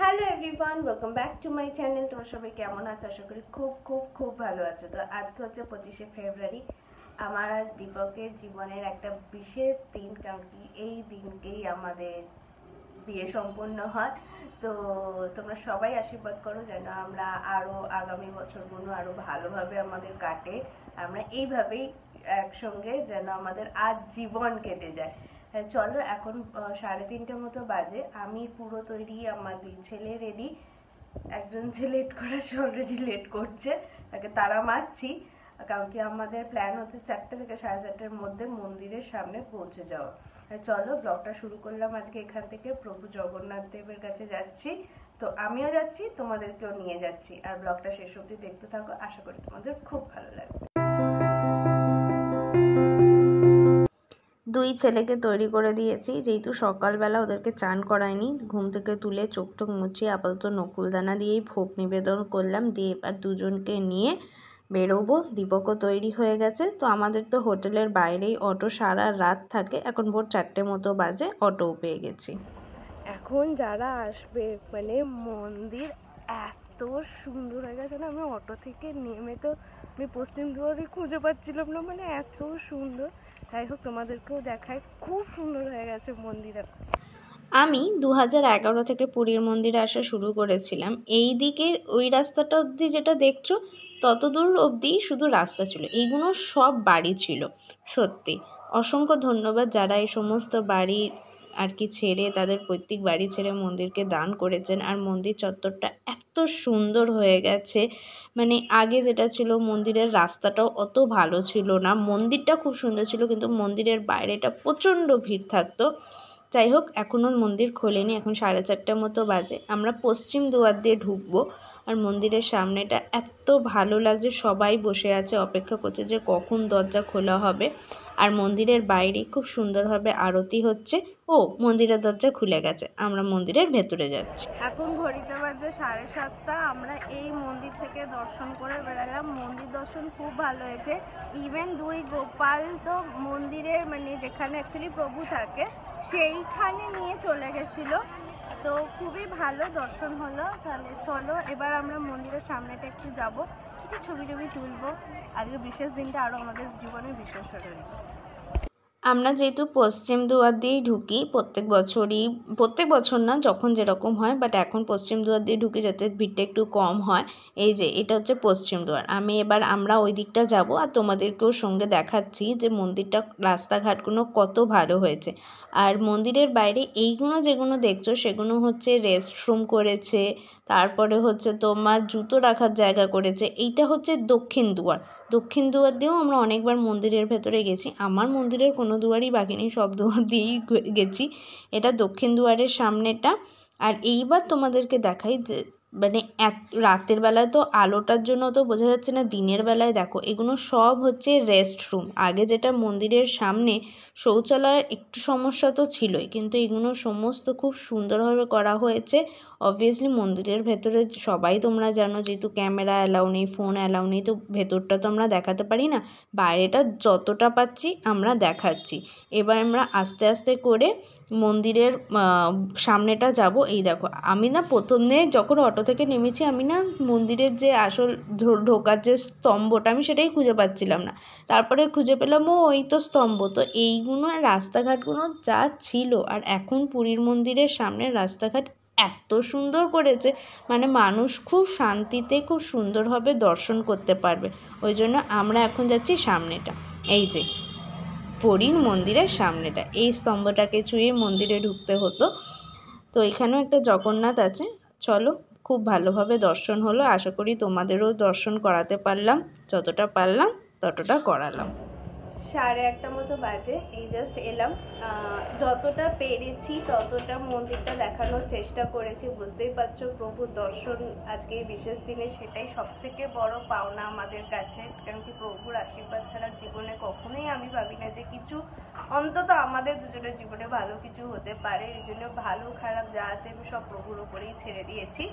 Hello everyone, welcome back to my channel. তোমরা সবাই কেমন আছো? আশা করি খুব খুব খুব ভালো আছো। তো আজকে হচ্ছে 25শে ফেব্রুয়ারি, আমার আর দীপকের জীবনের একটা বিশেষ দিন, কারণ কি এই দিনকেই আমাদের বিয়ে সম্পন্ন হয়। তো তোমরা সবাই আশীর্বাদ করো যেন আমরা আরো আগামী বছরগুলো আরো ভালোভাবে আমাদের কাটে, আমরা এইভাবেই একসঙ্গে যেন আমাদের আজ জীবন কেটে যায়। চলো, এখন 3:30 মতো বাজে, আমি পুরো তৈরি, আমার দুই ছেলে রেডি। একজন যে লেট করার অলরেডি লেট করছে, তাকে তাড়া মারছি, কারণ কি আমাদের প্ল্যান হচ্ছে 4টে থেকে 4:30টার মধ্যে মন্দিরের সামনে পৌঁছে যাওয়া। চলো, ব্লগটা শুরু করলাম আজকে এখান থেকে। প্রভু জগন্নাথ দেবের কাছে যাচ্ছি, তো আমিও যাচ্ছি, তোমাদেরকেও নিয়ে যাচ্ছি। আর ব্লগটা শেষ অবধি দেখতে থাকো, আশা করি তোমাদের খুব ভালো লাগবে। দুই ছেলেকে তৈরি করে দিয়েছি, যেহেতু সকালবেলা ওদেরকে চান করায়নি, ঘুম থেকে তুলে চোখ টোক মুছিয়ে আপাতত নকুলদানা দিয়েই ভোগ নিবেদন করলাম। দিয়ে এবার দুজনকে নিয়ে বেরোবো। দীপকও তৈরি হয়ে গেছে। তো আমাদের তো হোটেলের বাইরেই অটো সারা রাত থাকে, এখন ভোর 4টে মতো বাজে, অটোও পেয়ে গেছি। এখন যারা আসবে, মানে মন্দির এত সুন্দর হয়ে গেছে না, আমি অটো থেকে নেমে তো আমি পশ্চিম দুয়ারে খুঁজে পাচ্ছিলাম না, মানে এত সুন্দর। যাই হোক, তোমাদেরকেও দেখায়, খুব সুন্দর হয়ে গেছে মন্দির। আমি 2011 থেকে পুরীর মন্দিরে আসা শুরু করেছিলাম। এই দিকের ওই রাস্তাটা অবধি যেটা দেখছো, ততদূর অবধি শুধু রাস্তা ছিল, এইগুলো সব বাড়ি ছিল। সত্যি অসংখ্য ধন্যবাদ যারা এই সমস্ত বাড়ি আর কি ছেড়ে, তাদের পৈতৃক বাড়ি ছেড়ে মন্দিরকে দান করেছেন। আর মন্দির চত্বরটা এত সুন্দর হয়ে গেছে, মানে আগে যেটা ছিল, মন্দিরের রাস্তাটাও অত ভালো ছিল না। মন্দিরটা খুব সুন্দর ছিল, কিন্তু মন্দিরের বাইরেটা প্রচণ্ড ভিড় থাকতো। যাই হোক, এখনও মন্দির খোলেনি, এখন 4:30 মতো বাজে। আমরা পশ্চিম দুয়ার দিয়ে ঢুকবো। আর মন্দিরের সামনেটা এত ভালো লাগছে, সবাই বসে আছে, অপেক্ষা করছে যে কখন দরজা খোলা হবে। আর মন্দিরের বাইরে খুব সুন্দরভাবে আরতি হচ্ছে। ও, মন্দিরের দরজা খুলে গেছে, আমরা মন্দিরের ভেতরে যাচ্ছি। এখন ঘড়িতে বাজে 7:30। আমরা এই মন্দির থেকে দর্শন করে বেড়ালাম। মন্দির দর্শন খুব ভালো হয়েছে। ইভেন দুই গোপাল তো মন্দিরের, মানে যেখানে অ্যাকচুয়ালি প্রভু থাকে, সেইখানে নিয়ে চলে গেছিল। তো খুবই ভালো দর্শন হলো। তাহলে চলো, এবার আমরা মন্দিরের সামনেটা একটু যাবো, কিছু ছবি টবি তুলবো। আজকে বিশেষ দিনটা আরো আমাদের জীবনে বিশেষ হয়ে রইল। আমরা যেহেতু পশ্চিম দুয়ার দিয়েই ঢুকি প্রত্যেক বছর না, যখন যেরকম হয়, বাট এখন পশ্চিম দুয়ার দিয়ে ঢুকি যাতে ভিড়টা একটু কম হয়। এই যে এটা হচ্ছে পশ্চিম দুয়ার। আমরা ওই দিকটা যাব, আর তোমাদেরকেও সঙ্গে দেখাচ্ছি যে মন্দিরটা, রাস্তাঘাটগুলো কত ভালো হয়েছে। আর মন্দিরের বাইরে এইগুলো যেগুলো দেখছো, সেগুলো হচ্ছে রেস্টরুম করেছে, তারপরে হচ্ছে তোমার জুতো রাখার জায়গা করেছে। এইটা হচ্ছে দক্ষিণ দুয়ার। দক্ষিণ দুয়ার দিয়েও আমরা অনেকবার মন্দিরের ভেতরে গেছি। আমার মন্দিরের কোনো দুয়ারই বাকি নেই, সব দুয়ার দিয়েই গেছি। এটা দক্ষিণ দুয়ারের সামনেটা। আর এইবার তোমাদেরকে দেখাই যে, মানে রাতের বেলায় তো আলোটার জন্য তো বোঝা যাচ্ছে না, দিনের বেলায় দেখো, এগুলো সব হচ্ছে রেস্টরুম। আগে যেটা মন্দিরের সামনে শৌচালয়ের একটু সমস্যা তো ছিলই, কিন্তু এগুলো সমস্ত খুব সুন্দরভাবে করা হয়েছে। অবভিয়াসলি মন্দিরের ভেতরে সবাই তোমরা জানো, যেহেতু ক্যামেরা অ্যালাউ নেই, ফোন অ্যালাউ নেই, তো ভেতরটা তো আমরা দেখাতে পারি না। বাইরেটা যতটা পাচ্ছি আমরা দেখাচ্ছি। এবার আমরা আস্তে আস্তে করে মন্দিরের সামনেটা যাব। এই দেখো, আমি না প্রথমে যখন অটো থেকে নেমেছি, আমি না মন্দিরের যে আসল ঢোকার যে স্তম্ভটা, আমি সেটাই খুঁজে পাচ্ছিলাম না। তারপরে খুঁজে পেলাম, ওই তো স্তম্ভ। তো এইগুলো রাস্তাঘাটগুলো যা ছিল, আর এখন পুরীর মন্দিরের সামনের রাস্তাঘাট এত সুন্দর করেছে, মানে মানুষ খুব শান্তিতে খুব সুন্দরভাবে দর্শন করতে পারবে। ওই জন্য আমরা এখন যাচ্ছি সামনেটা। এই যে পুরীর মন্দিরের সামনেটা, এই স্তম্ভটাকে ছুঁয়ে মন্দিরে ঢুকতে হতো। তো এখানেও একটা জগন্নাথ আছে। চলো, খুব ভালোভাবে দর্শন হলো। আশা করি তোমাদেরও দর্শন করাতে পারলাম, যতটা পারলাম ততটা করালাম। 1:30 মতো বাজে, এই জাস্ট এলাম। যতটা পেরেছি ততটা মন্দিরটা দেখানোর চেষ্টা করেছি। বুঝতেই পারছো, প্রভুর দর্শন আজকে এই বিশেষ দিনে, সেটাই সব থেকে বড় পাওনা আমাদের কাছে। কারণ কি, প্রভুর আশীর্বাদ ছাড়া জীবনে কখনোই আমি ভাবি না যে কিছু, অন্তত আমাদের দুজনের জীবনে ভালো কিছু হতে পারে। এই জন্য ভালো খারাপ যা আছে আমি সব প্রভুর উপরেই ছেড়ে দিয়েছি।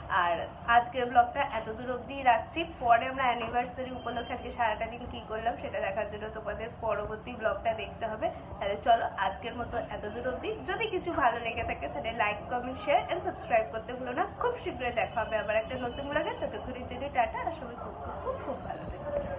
আর আজকের ব্লগটা এত দূর অবধি রাখছি। পরে আমরা অ্যানিভার্সারি উপলক্ষে আজকে সারাটা দিন কি করলাম সেটা দেখার জন্য তোমাদের পরবর্তী ব্লগটা দেখতে হবে। তাহলে চলো আজকের মতো এত দূর অবধি। যদি কিছু ভালো লেগে থাকে তাহলে like, comment, share and subscribe করতে ভুলো না। খুব শীঘ্রই দেখা হবে আবার একটা নতুন ব্লগে। ততক্ষণের জন্য টাটা। আর সবাই খুব খুব খুব ভালো থেকো।